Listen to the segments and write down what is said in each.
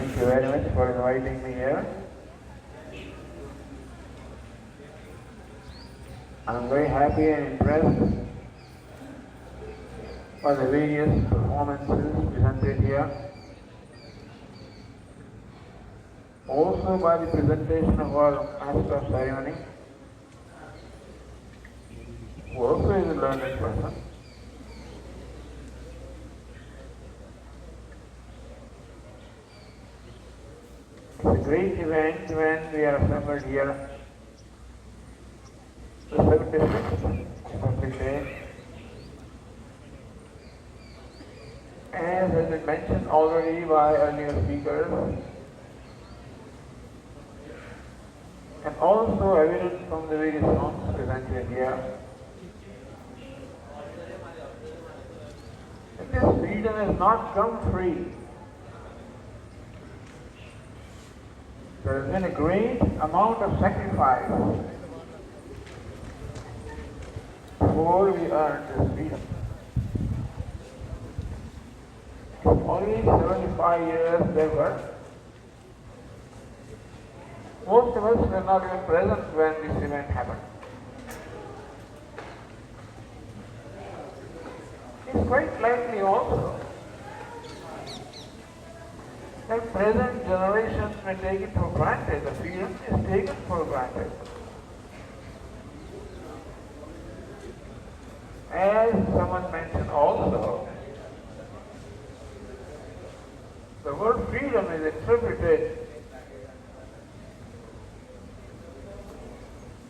Thank you very much for inviting me here. I'm very happy and impressed by the various performances presented here. Also by the presentation of our Master of Ceremony, who also is a learned person. It's a great event when we are assembled here. The 7 districts of the day. As has been mentioned already by earlier speakers, and also evident from the various songs presented here, that this freedom has not come free. There has been a great amount of sacrifice before we earned this freedom. Only 75 years there were. Most of us were not even present when this event happened. It's quite likely also that present generations may take it for granted. The freedom is taken for granted. As someone mentioned also, the word freedom is interpreted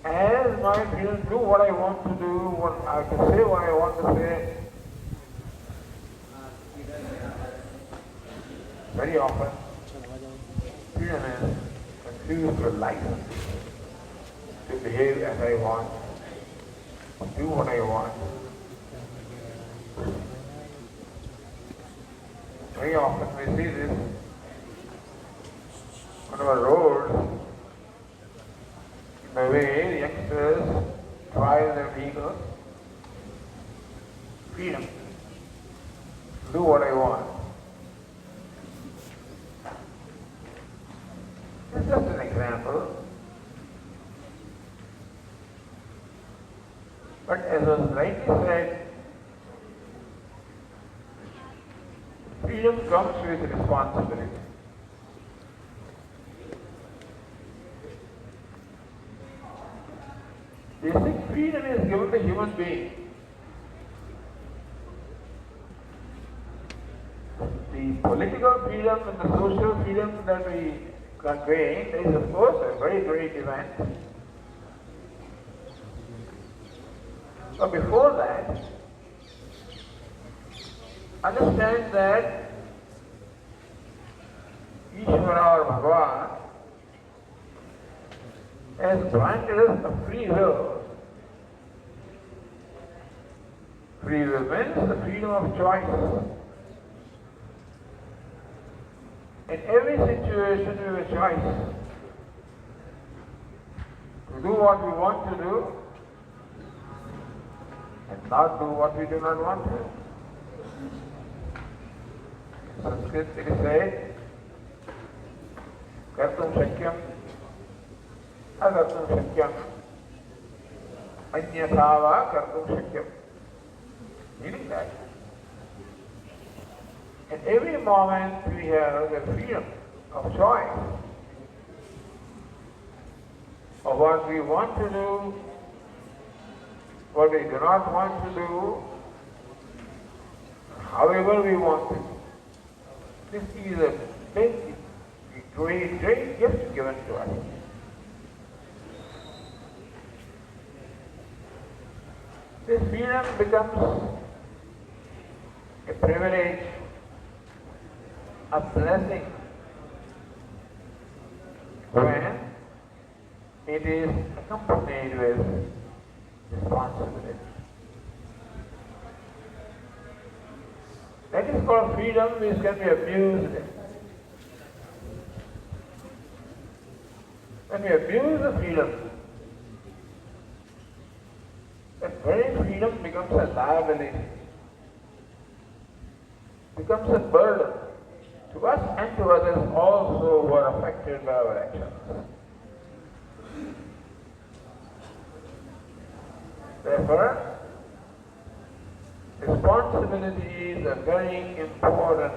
as my freedom to do what I want to do, I can say what I want to say. Very often, freedom is confused with license to behave as I want, do what I want. Very often we see this on our roads, the way the youngsters drive their vehicles. Freedom. Do what I want. It's just an example. But as was rightly said, freedom comes with responsibility. Basic freedom is given to human being. The political freedom and the social freedom that we gain is of course a very great event. But before that, understand that Ishvara or Bhagavan has granted us a free will. Free will means the freedom of choice. In every situation we have a choice to do what we want to do and not do what we do not want to. In Sanskrit it is said, Kartum Shakyam, Agartum Shakyam, Anyasava Kartum Shakyam. Meaning that in every moment we have the freedom of choice of what we want to do, what we do not want to do, however we want to. This is a big, great gift given to us. This freedom becomes a privilege, a blessing, when it is accompanied with responsibility. That is called freedom, which can be abused. When we abuse the freedom, that very freedom becomes a liability, becomes a burden to us and to others also who are affected by our actions. Therefore, responsibility is a very important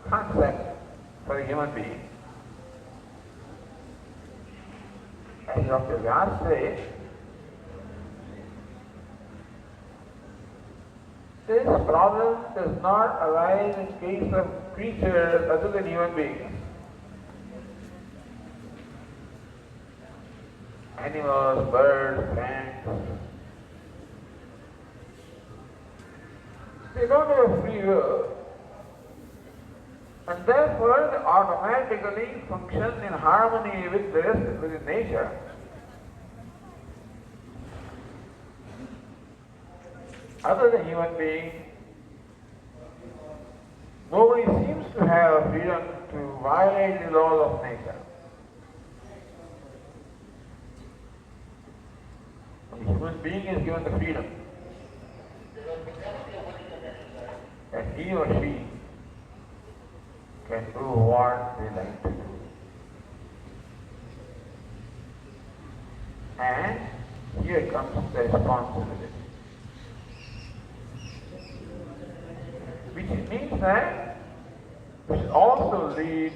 concept for a human being. As Dr. Vyas says, this problem does not arise in case of creatures other than human beings. Animals, birds, plants, they don't have a free will, and therefore they automatically function in harmony with the rest, with nature. Other than human beings, nobody seems to have freedom to violate the laws of nature. The human being is given the freedom that he or she can do what they like to do. And here comes the responsibility. Which means that we should also lead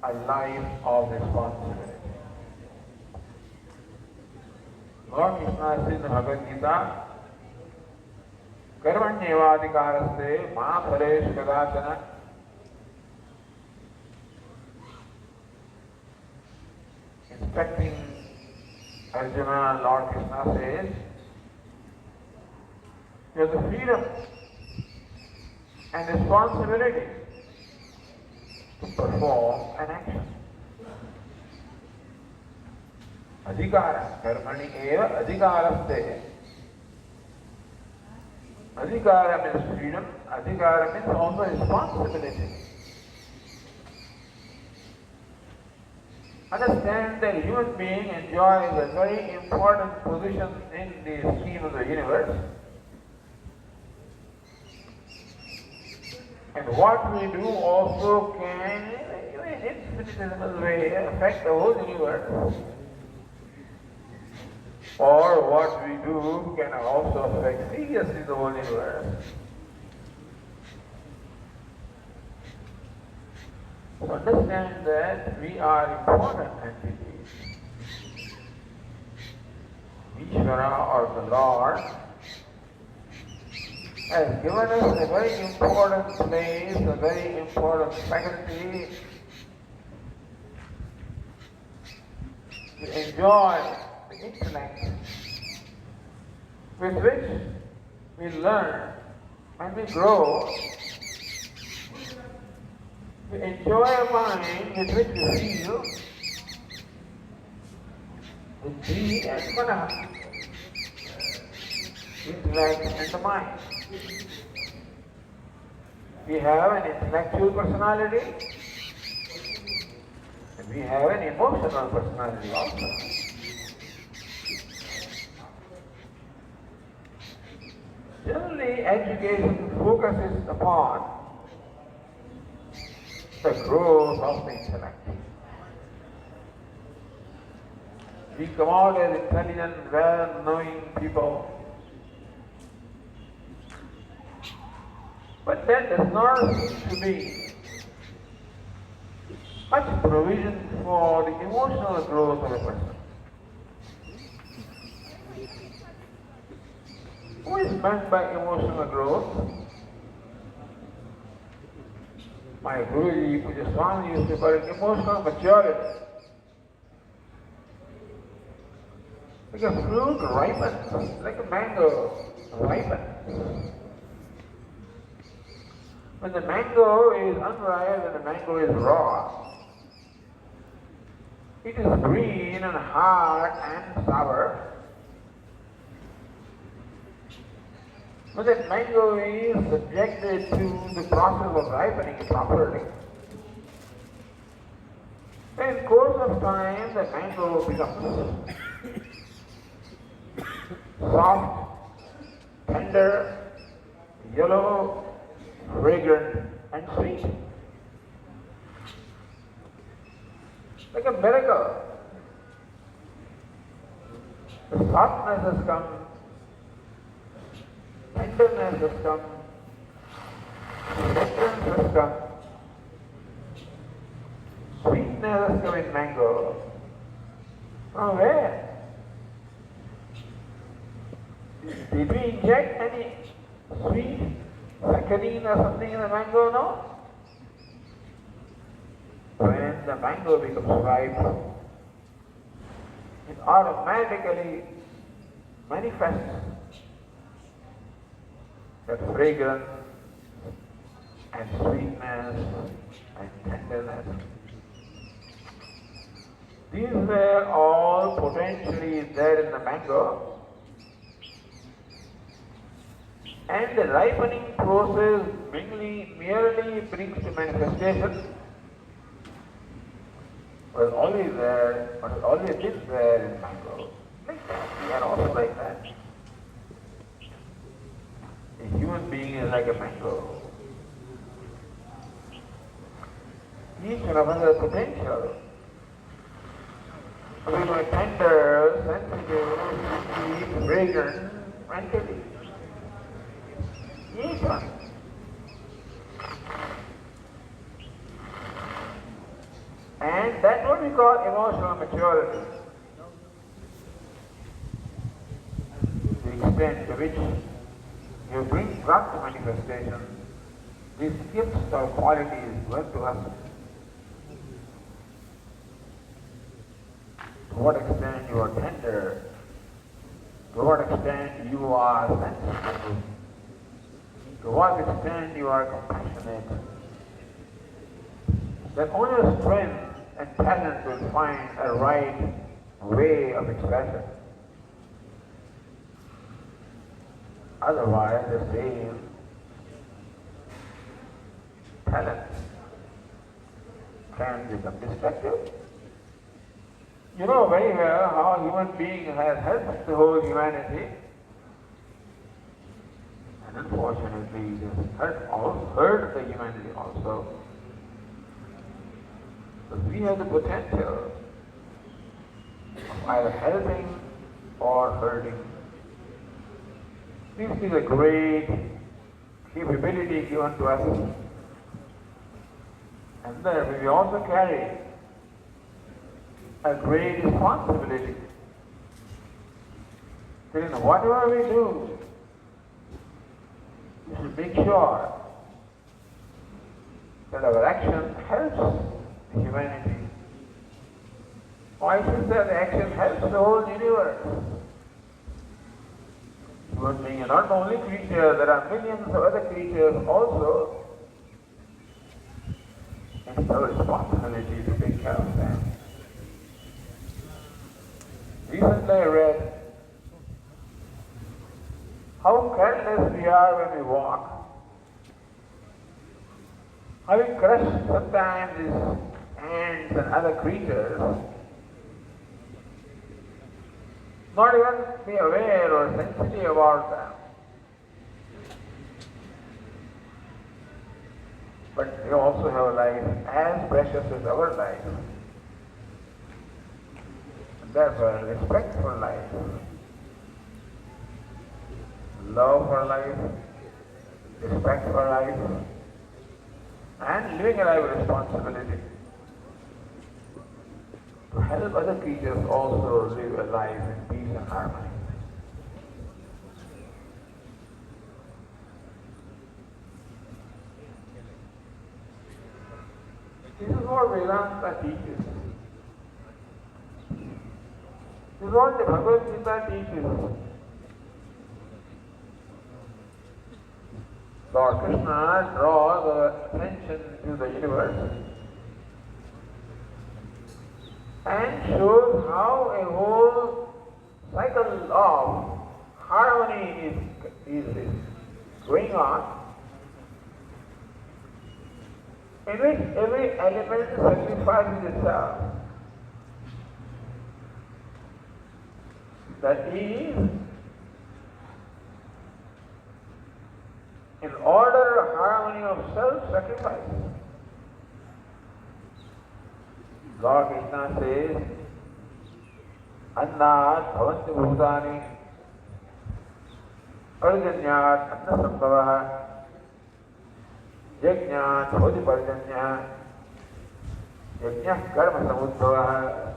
a life of responsibility. Lord Krishna says in the Bhagavad Gita, Karmanyevadikaraste ma pharesh kadachana. Inspecting Arjuna, Lord Krishna says, you have the freedom and responsibility to perform an action. Adhikara, karmani eva adhikaraste. Adhikara means freedom, adhikara means also responsibility. Understand that a human being enjoys a very important position in the scheme of the universe. And what we do also can, in an infinitesimal way, affect the whole universe. Or what we do can also affect seriously the whole universe. So understand that we are important entities. Ishvara, or the Lord, has given us a very important place, a very important faculty to enjoy the intellect with which we learn and we grow. We enjoy a mind with which we feel, buddhi and mana, intellect and the mind. We have an intellectual personality and we have an emotional personality also. Generally, education focuses upon the growth of the intellect. We come out as intelligent, well-knowing people. But that does not seem to be much provision for the emotional growth of a person. What is meant by emotional growth? My Guruji, Pujya Swamiji used to call it emotional maturity. Like a fruit ripens, like a mango ripens. When the mango is unripe and the mango is raw, it is green and hard and sour. When that mango is subjected to the process of ripening properly, in course of time the mango becomes soft, tender, yellow, fragrant and sweet. like a miracle. The softness has come, tenderness has come, fragrance has come, sweetness has come in mango. From where? Did we inject any sweet saccharine or something in the mango? No. When the mango becomes ripe, it automatically manifests that fragrance and sweetness and tenderness. These were all potentially there in the mango, and the ripening process merely brings to manifestation was always there, but has always been there in mango. Like that, we are also like that. A human being is like a mango. Each one of us has potential. We are tender, sensitive, sweet, fragrant, mentally. Each one. And that's what we call emotional maturity. The extent to which you brought to manifestation these gifts or qualities given to us. To what extent you are tender, to what extent you are sensitive, to what extent you are compassionate, that only your strength and talent will find a right way of expression. Otherwise, the same talent can become destructive. You know very well how human being has helped the whole humanity, and unfortunately it has hurt the humanity also. But we have the potential of either helping or hurting. This is a great capability given to us. And then we also carry a great responsibility. That in whatever we do, we should make sure that our action helps humanity. Or I should say the action helps the whole universe. Human being is not the only creature, there are millions of other creatures also. It's our responsibility to take care of them. Recently I read how careless we are when we walk. How we crush sometimes these ants and other creatures, not even be aware or sensitive about them. But they also have a life as precious as our life. And therefore, respect for life, love for life, respect for life, and living a life with responsibility to help other creatures also live a life in peace and harmony. This is what Vedanta teaches. This is what the Bhagavad Gita teaches. Lord Krishna draws our attention to the universe and shows how a whole cycle of harmony is going on, in which every element sacrifices itself. That is, in order harmony of self-sacrifice. Lord Krishna says, Annat bhavanti bhutani, Parjanyat anna sambhavaha, Yajnat bhavati parjanya, Yajnah karma samudbhavaha.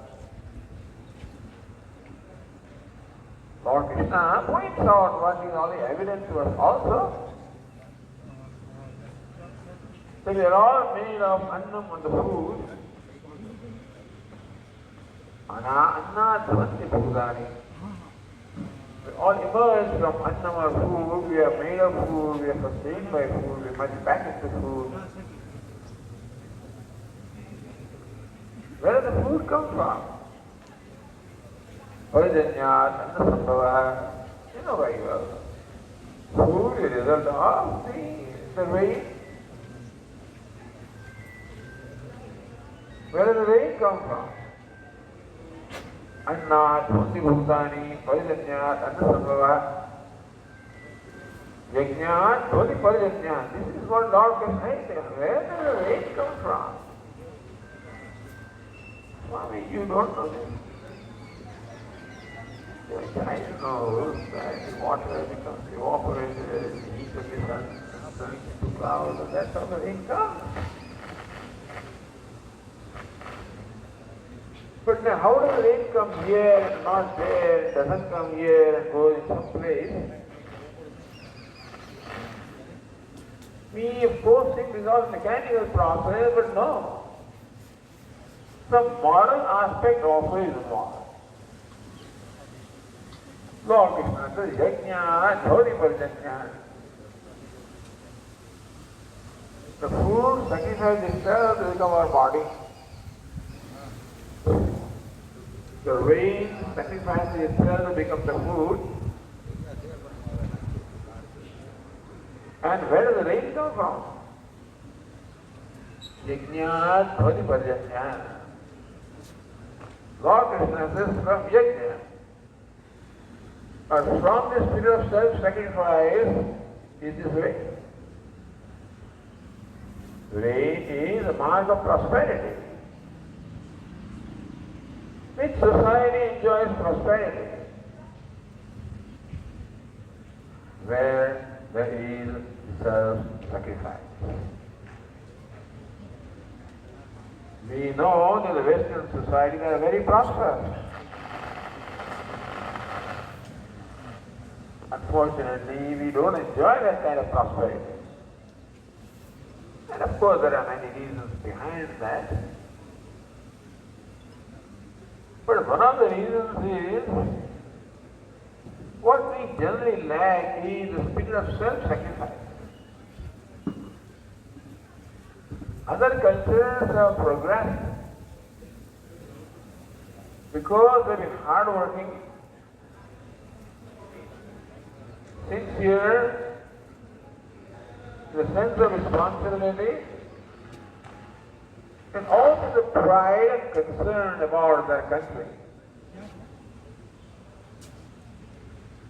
Lord Krishna points out what is all the evidence to us also. So we are all made of annam on the food. Anna bhavanti bhutani. We all emerge from annam or food. We are made of food. We are sustained by food. We must back into food. Where does the food come from? Parjanyat anna sambhavaha. You know very well. Food is a result of the rain. Where does the rain come from? Annat bhavanti bhutani, parjanyat anna sambhavaha, yajnat bhavati parjanyat. This is what Lord Krishna says. Where does the rain come from? Swami, you don't know this. I know that the water becomes evaporated, the heat of the sun turns into clouds, and that's how the rain comes. But now, how does the rain come here and not there, doesn't come here and goes in some place? We, of course, think this is all mechanical process, but no. Some moral aspect also is involved. Lord Krishna says, Yajna, Dhoti Parjanya. The food sacrifices itself to become our body. The rain sacrifices itself to become the food. And where does the rain come from? Yajna, Dhoti Parjanya. Lord Krishna says, from Yajna. Or from this spirit of self-sacrifice is this rain. Rain is a mark of prosperity. Which society enjoys prosperity? Where there is self-sacrifice. We know that the Western societies are very prosperous. Unfortunately, we don't enjoy that kind of prosperity. And of course, there are many reasons behind that. But one of the reasons is, what we generally lack is the spirit of self-sacrifice. Other cultures have progressed because they've been hardworking, sincere, the sense of responsibility, and also the pride and concern about their country.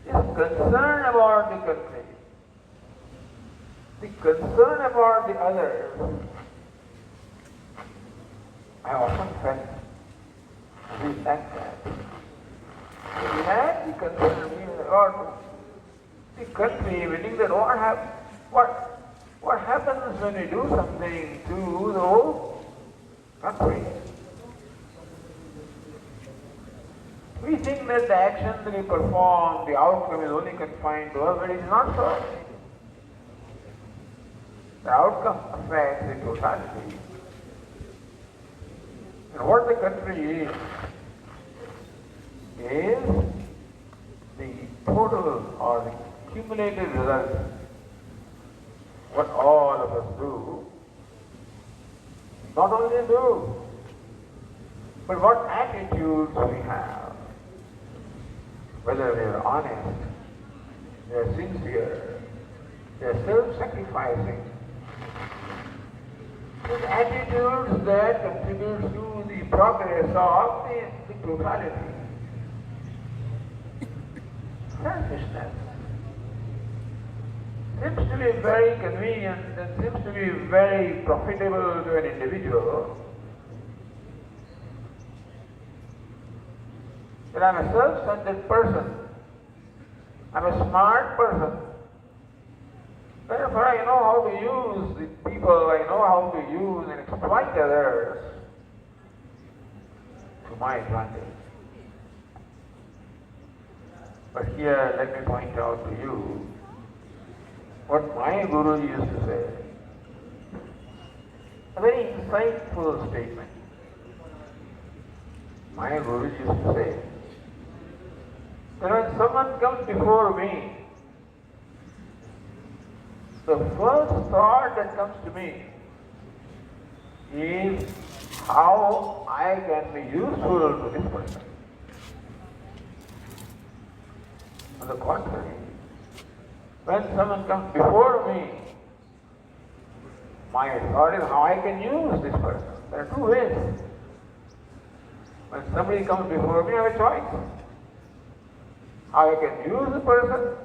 This concern about the country, the concern about the others, I often felt we lack that. We had the concern about the country, meaning that what happens when we do something to the whole country. We think that the action that we perform, the outcome is only confined to us, but it is not so. The outcome affects the totality. And what the country is the total or the cumulative result, what all of us do, not only do, but what attitudes we have, whether we are honest, we are sincere, we are self-sacrificing. These attitudes that contribute to the progress of the totality. Selfishness seems to be very convenient and seems to be very profitable to an individual. that I'm a self-centered person, I'm a smart person. Therefore, I know how to use the people, I know how to use and exploit others to my advantage. But here, let me point out to you what my Guru used to say. A very insightful statement. My Guru used to say that when someone comes before me, the first thought that comes to me is how I can be useful to this person. On the contrary, when someone comes before me, my thought is how I can use this person. There are two ways. When somebody comes before me, I have a choice. How I can use the person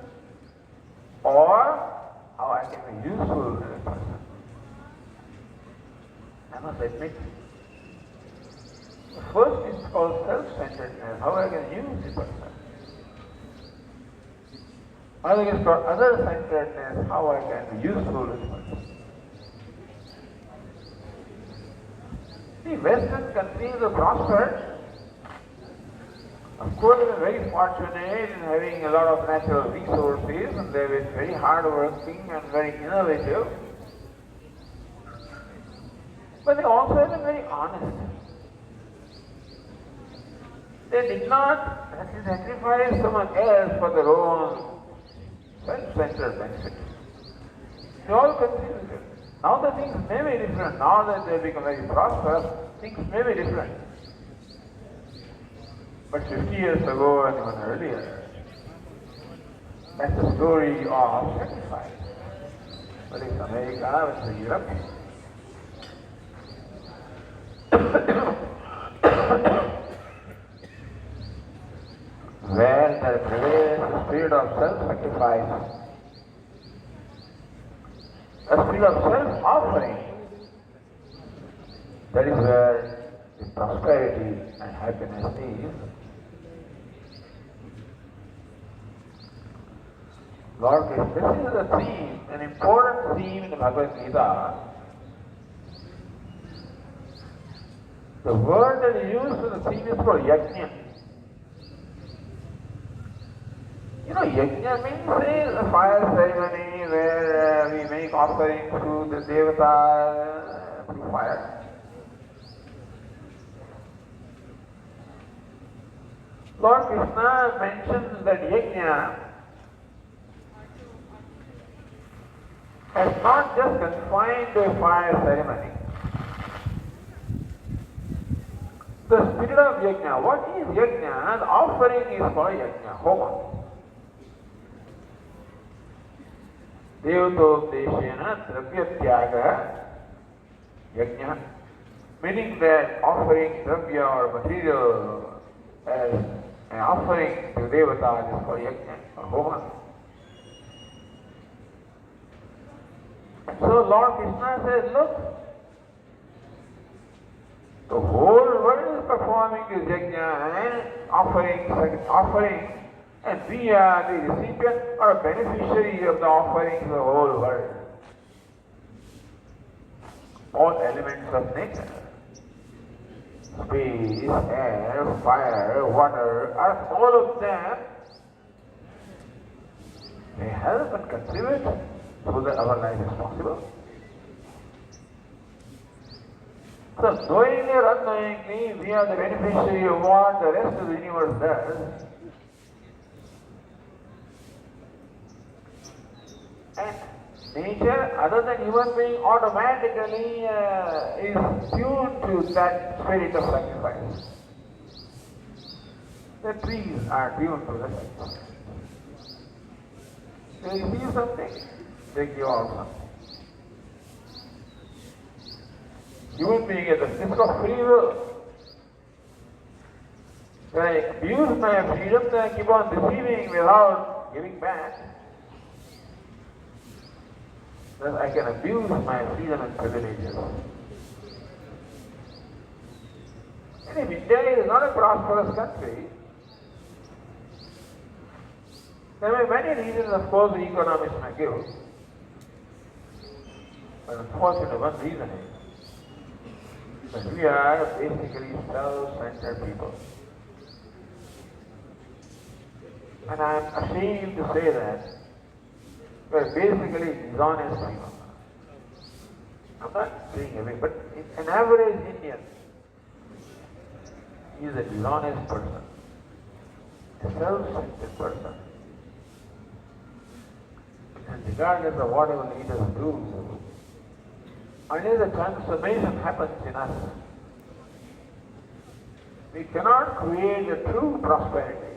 or how I can be useful to the person. I must admit, the first is called self-centeredness, how I can use the person. Other is called other-centeredness, how I can be useful to the person. See, Western countries have prospered. Of course, they are very fortunate in having a lot of natural resources, and they've been very hardworking and very innovative. But they also have been very honest. They did not sacrifice someone else for their own self-centered benefit. They all contributed. Now the things may be different. Now that they become very prosperous, things may be different. But 50 years ago and even earlier, that's the story of sacrifice. Whether it's America, whether it's Europe. Where there prevails the spirit of self-sacrifice, a spirit of self-offering, that is where the prosperity and happiness is. Lord Krishna, this is a theme, an important theme in the Bhagavad Gita. The word that is used for the theme is called yajna. You know, yajna means a fire ceremony where we make offerings to the devata through fire. Lord Krishna mentions that yajna is not just confined to a fire ceremony. The spirit of yajna, what is yajna? The offering is called yajna, homa. Devatodeshena dravya tyaga yajna, meaning that offering dravya or material as an offering to devata is called yajna or homa. So Lord Krishna says, look, the whole world is performing this yajna and offering, and we are the recipient or beneficiary of the offerings of the whole world. All elements of nature, space, air, fire, water, earth, all of them, they help and contribute so that our life is possible. So, knowingly or unknowingly, we are the beneficiary of what the rest of the universe does. And nature, other than human being, automatically is tuned to that spirit of sacrifice. The trees are tuned to the sacrifice. They receive something, they give out something. Human being is a disc of free will. When I abuse my freedom, then I keep on receiving without giving back. Then I can abuse my freedom and privileges. And if India is not a prosperous country, There may be many reasons, of course, the economists may give. But unfortunately, one reason is that we are basically self-centered people. And I am ashamed to say that we are basically dishonest people. I'm not saying everything, but an average Indian is a dishonest person, a self-centered person. And regardless of whatever leaders do, until the transformation happens in us, we cannot create a true prosperity.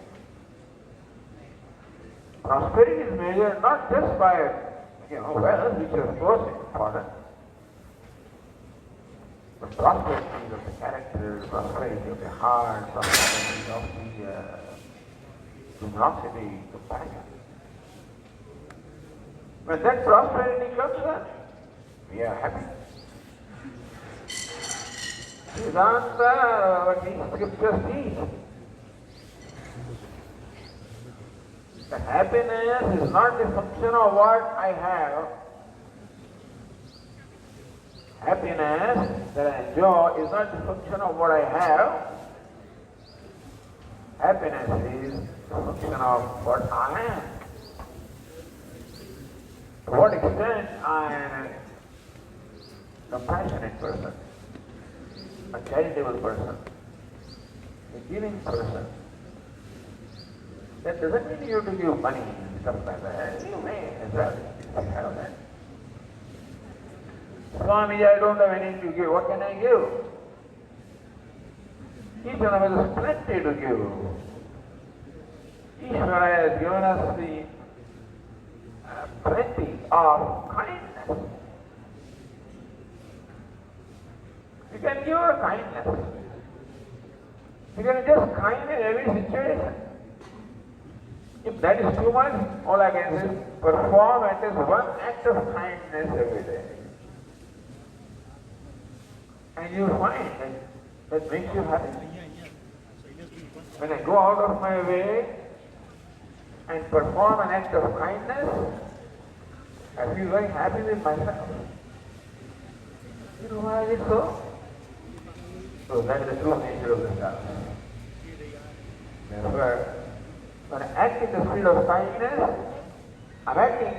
Prosperity is measured not just by, wealth, which is of course important, but prosperity of the character, prosperity of the heart, prosperity of the generosity, compassion. When that prosperity comes, we are happy. Vedanta, what these scriptures teach. The happiness is not the function of what I have. Happiness that I enjoy is not the function of what I have. Happiness is the function of what I am. To what extent I am a compassionate person, a charitable person, a giving person. That doesn't mean you have to give money and stuff like that. You may as well if you have that. Swamiji, I don't have anything to give. What can I give? Each one of us has plenty to give. Ishvara has given us the plenty of kindness. You can give her kindness. You can just kind in every situation. If that is too much, all I can say is perform at least one act of kindness every day. And you will find that makes you happy. When I go out of my way and perform an act of kindness, I feel very happy with myself. You know why is it so? So that is the true nature of the self. Therefore, when I act in the spirit of kindness, I'm acting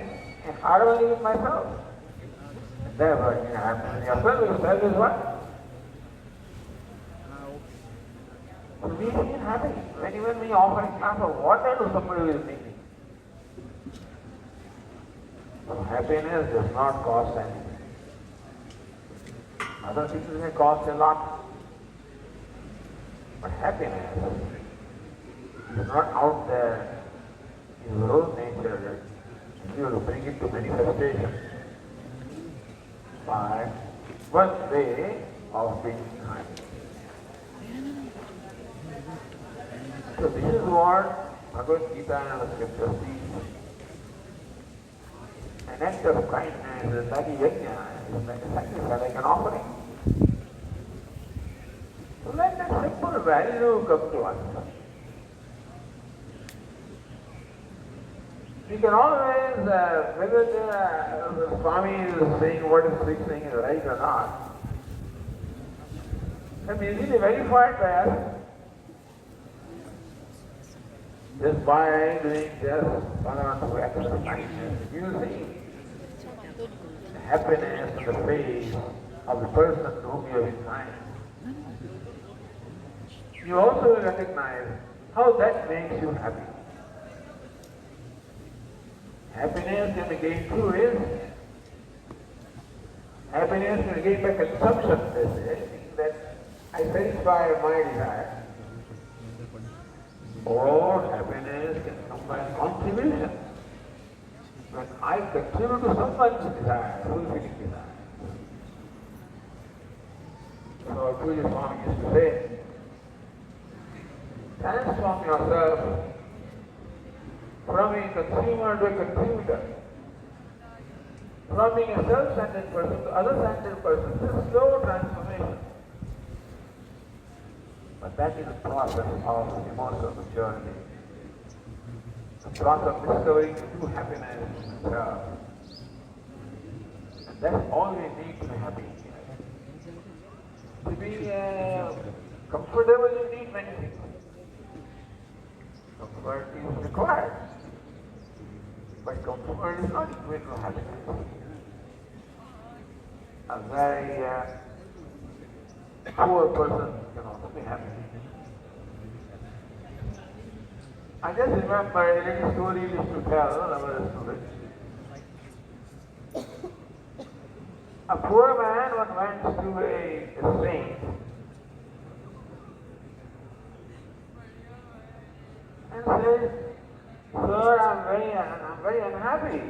in harmony with myself. Therefore, yourself is what? So we feel happy when even we offer a glass of water to somebody who is needy. So happiness does not cost anything. Other things may cost a lot. But happiness is not out there in your own nature. You have to bring it to manifestation by one way of being kind. So this is what Bhagavad Gita and the scriptures teach. An act of kindness is like a yajna, is like a sacrifice, like an offering. So let that simple value come to us. We can always, whether the Swami is saying what is saying is right or not, can be easily verified by us just by doing just one or two acts of kindness. You see the happiness on the face of the person to whom you have been kind. You also will recognize how that makes you happy. Happiness can be gained through is happiness can be gained by consumption, they say, that I satisfy my desire. Or happiness can come by contribution. When I contribute to someone's desire, fulfilling desire. So Pujya Swami used to say, transform yourself from a consumer to a contributor. From being a self-centered person to other-centered person. This is slow transformation. But that is the process of emotional maturity. the process of discovering true happiness in itself. And that's all we need to be happy. To be comfortable, you need many things. Comfort is required. But comfort is not equal to happiness. A very poor person can also be happy. I just remember a little story we used to tell our students. A poor man once went to a saint and said, "Sir, I'm very unhappy.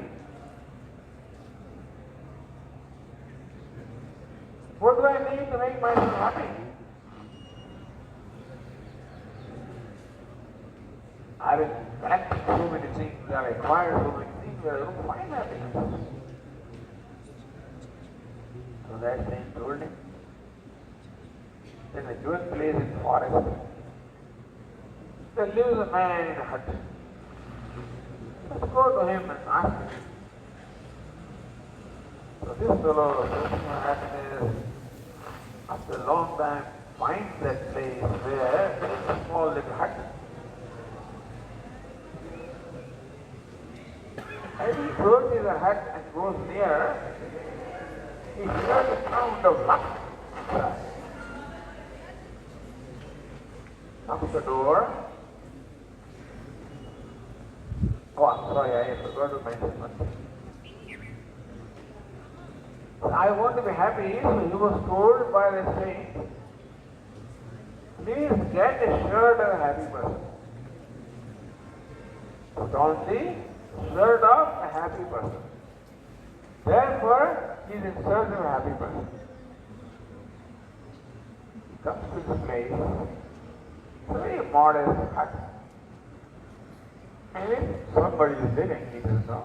What do I need to make myself happy? I've been practicing so many things, I've acquired so many things, but I don't find happiness." So that saint told him, there's a good place in the forest. There lives a man in a hut. Let's go to him and ask him. So this fellow, searching for happiness, after a long time, finds that place where there is a small little hut. As he approaches the hut and goes near, he hears the sound of laughter. Knocks the door. Oh, I'm sorry, I forgot to mention one thing. I want to be happy, so he was told by the saint, please get a shirt of a happy person. Put on the shirt of a happy person. Therefore, he is in search of a happy person. He comes to this place, it's a very modest hut. And if somebody is living, he doesn't know.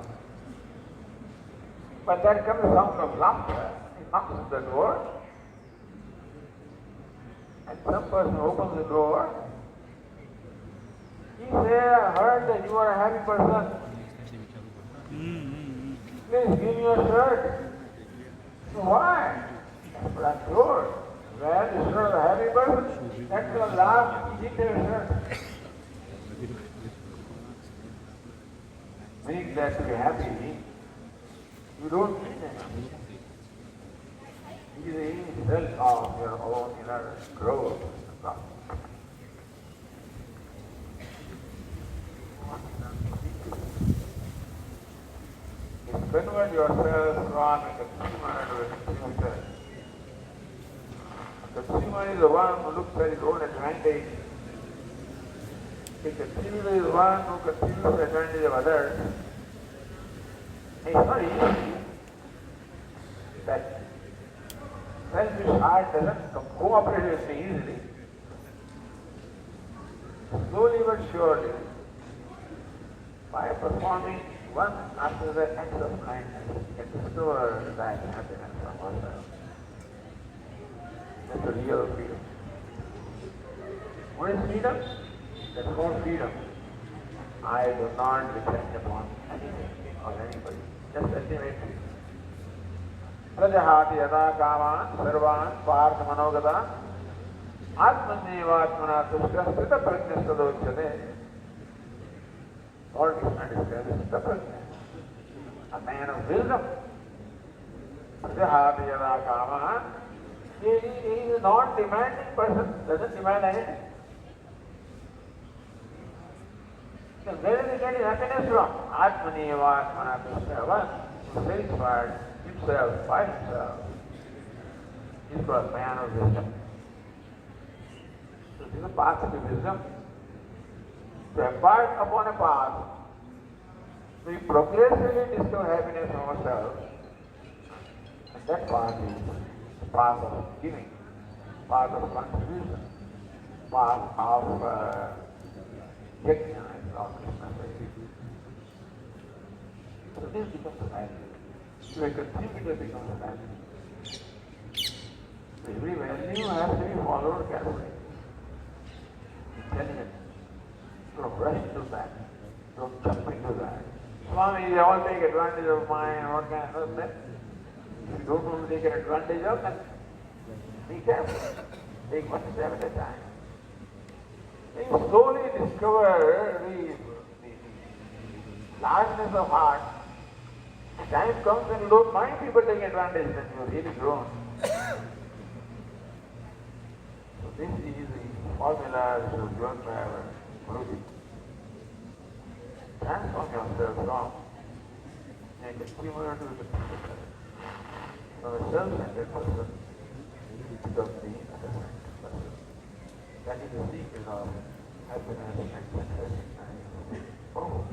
But there comes a sound of laughter. He knocks on the door, and some person opens the door. He says, "I heard that you are a happy person. Please give me your shirt." So why? But I'm told. Well, the shirt of a happy person. That's a laugh. He didn't have a shirt. Very glad to be happy. You don't need anything. It is the result of your own inner growth. Convert yourself from a consumer to a contributor. A consumer is the one who looks at his own advantage. A contributor is one who contributes to the advantage of others. It's not easy. That selfish heart doesn't cooperate with me easily. Slowly but surely, by performing one after the act of kindness, we can restore that happiness from ourselves. That's the real freedom. What is freedom? That's called freedom. I do not depend upon anything or anybody. Just ultimate freedom. Prajahati yada kaman sarvan partha manogata atmanyevatmana tushkrasthita prajnasadochyate. Lord Krishna describes the prajna, a man of wisdom. Prajahati yada kaman, he is a non-demanding person, doesn't demand anything. So where does he get his happiness from? Atmanyevatmana tushkrasthita, satisfied himself by himself. He's a man of wisdom. So this is a path to wisdom. To embark upon a path, we progressively discover happiness from ourselves. And that path is the path of giving, path of contribution, path of yajna, as Lord Krishna says. So this becomes a value. So a contributor becomes a value. Every value has to be followed carefully. Intelligent. Don't rush into that. Don't jump Swami, they all take advantage of mine, what kind of that? If you don't want to take advantage of, then be careful. Take one step at a time. Then you slowly discover the largeness of heart. The time comes when you don't mind people taking advantage, then you are really grown. So this is the formula which was given by our Guruji. Transform yourself from a consumer to the person. From a self-centered person to the other-centered person. That is the secret of happiness and success. Oh.